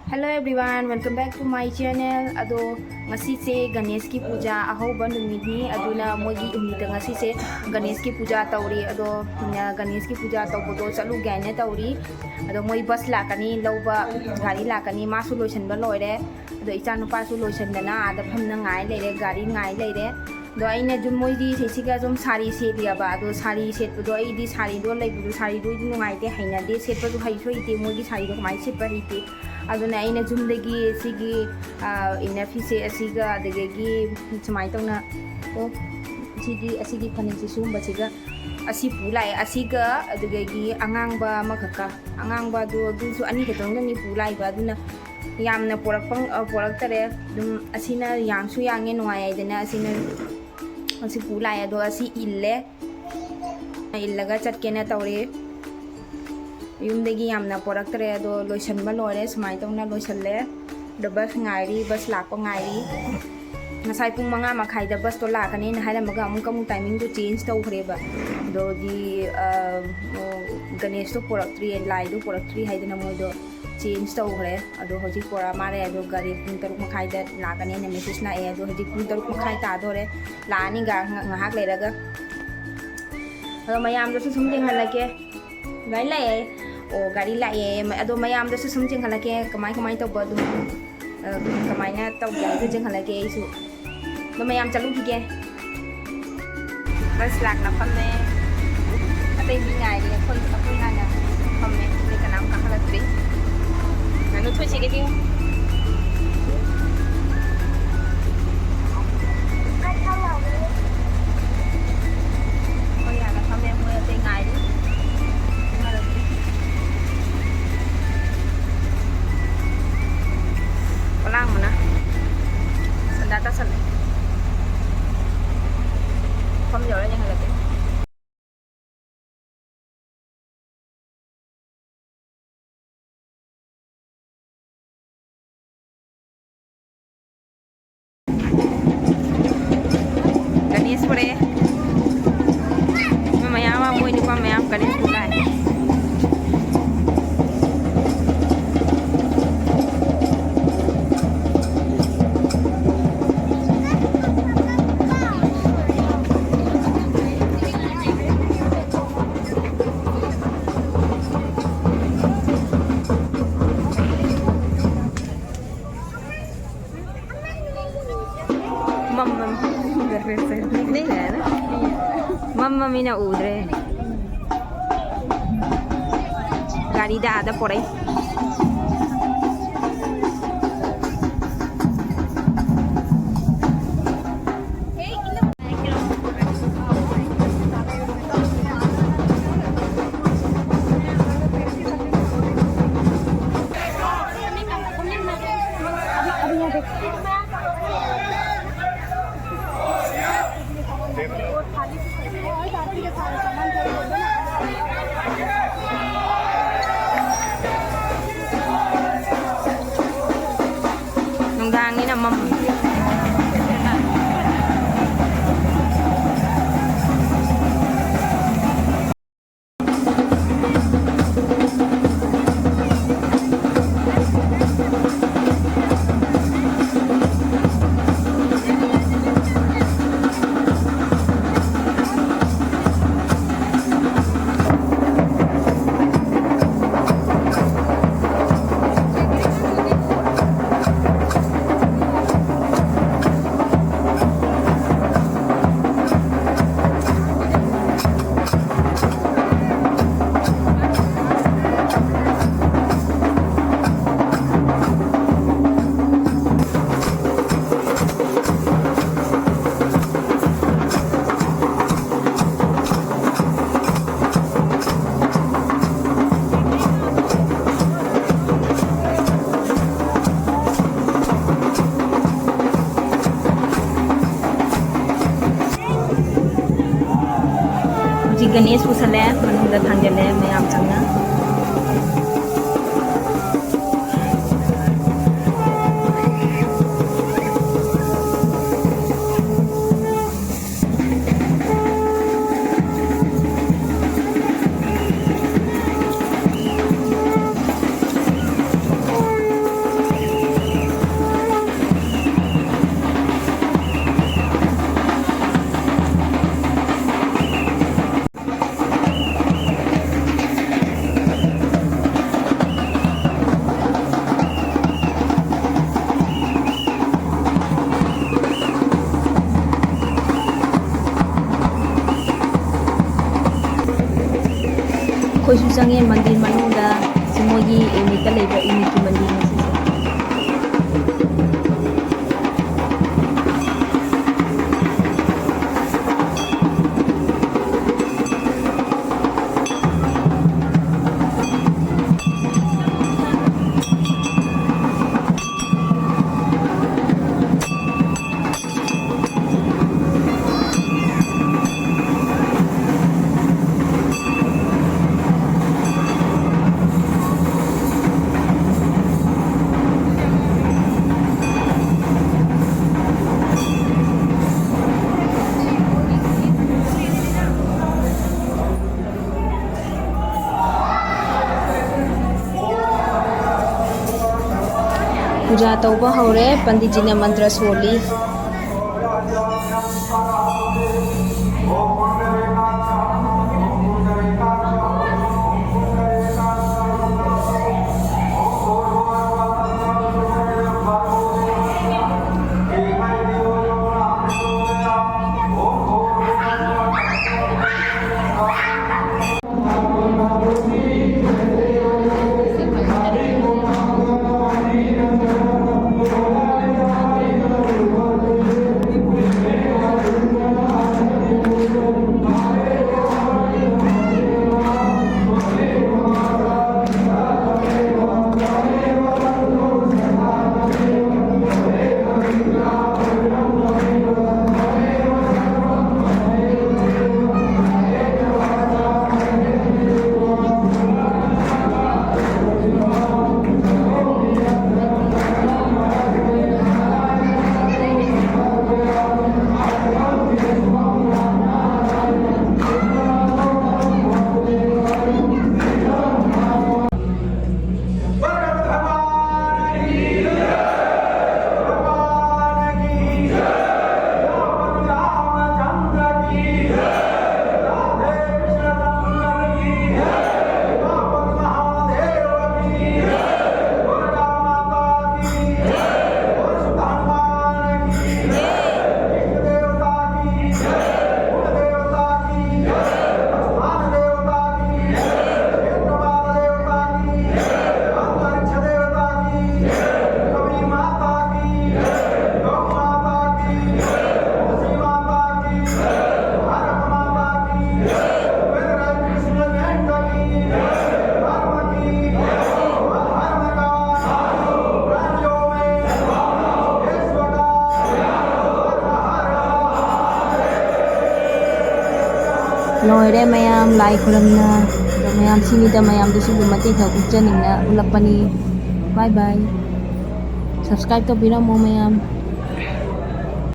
Hello everyone, welcome back to my channel. Ado ngasi se Ganesh ki puja ahoba numidni aduna mogi umida ngasi se Ganesh ki puja tauri ado Ganesh ki puja tawbodo chalu gaine tauri ado moi bus lakani loba gari lakani ma solution ba loire ado icha nupa solution dana ada phamna ngai leire gari ngai leire do aina jum moi di sesiga jum sari se dia ba ado sari set do ai di sari do lai bu sari do di ngai te haina de set ba do hai so ite moi di sari do mai set ba ite aduna aina jumdagi sigi ina fise asiga adagi sumai tawna o sigi phani si sumba siga asi pulai asiga adagi angangba makaka angangba do su ani ka tawna ni pulai ba aduna yamna porak tare dum asina yangsu yange nuai dena asina asi pulai ado asi illaga chatkena tawre yumdagi yamna poraktare ado loisanba loire sumai tawna loisanle do bus ngairi bus lakpa ngairi ngasai pung manga makhai da bus to lakani na haila maga amung timing to change tawkhre ba do di Ganesh to poraktri lai do poraktri haidana moi do change tawkhre ado hoji pora mare ado gari pung taruk makhai da lakani na message na e ado hoji pung taruk makhai ta dore lani ga ngahak leiraga ado mayam do sum ding halake gai lai o gari lai ado mayam da sum jing halake kamai to bodu kamai na to ga jing halake isu do mayam chalu ki ke bas lak na pamme ate mi ngai ni khoi ta khoi na na pamme ni kanam ka halatri nanu thoi chi ke ding oh ya na pamme mo ate ngai ni lang mana sandata sal không giờ làยังไงล่ะGanesh pore mamaya mo ini pa mayam Ganesh pulai Mamma mia udre gari da por ahí nunggang ini nama Ganesh pusale manungda thangele mayam changna ꯑꯩꯈꯣꯏꯁꯨ ꯆꯪꯉꯦ ꯃꯟꯗꯤꯔ ꯃꯅꯨꯡꯗ ꯁꯤ ꯃꯣꯏꯒꯤ ꯌꯨꯅꯤꯠꯇ ꯂꯩꯕ ꯌꯨꯅꯤꯠꯀꯤ ꯃꯟꯗꯤꯔꯅꯤ ꯁꯤꯁꯦ पूजा तौबा हौरे पंडित जी ने मंत्र सोली लोरे मयाम लाई खुरमना मयाम सिंगिदा मयाम दुसु मते थ उच्चनिंगना उलपनी बाय बाय सब्सक्राइब तो बिरमो मयाम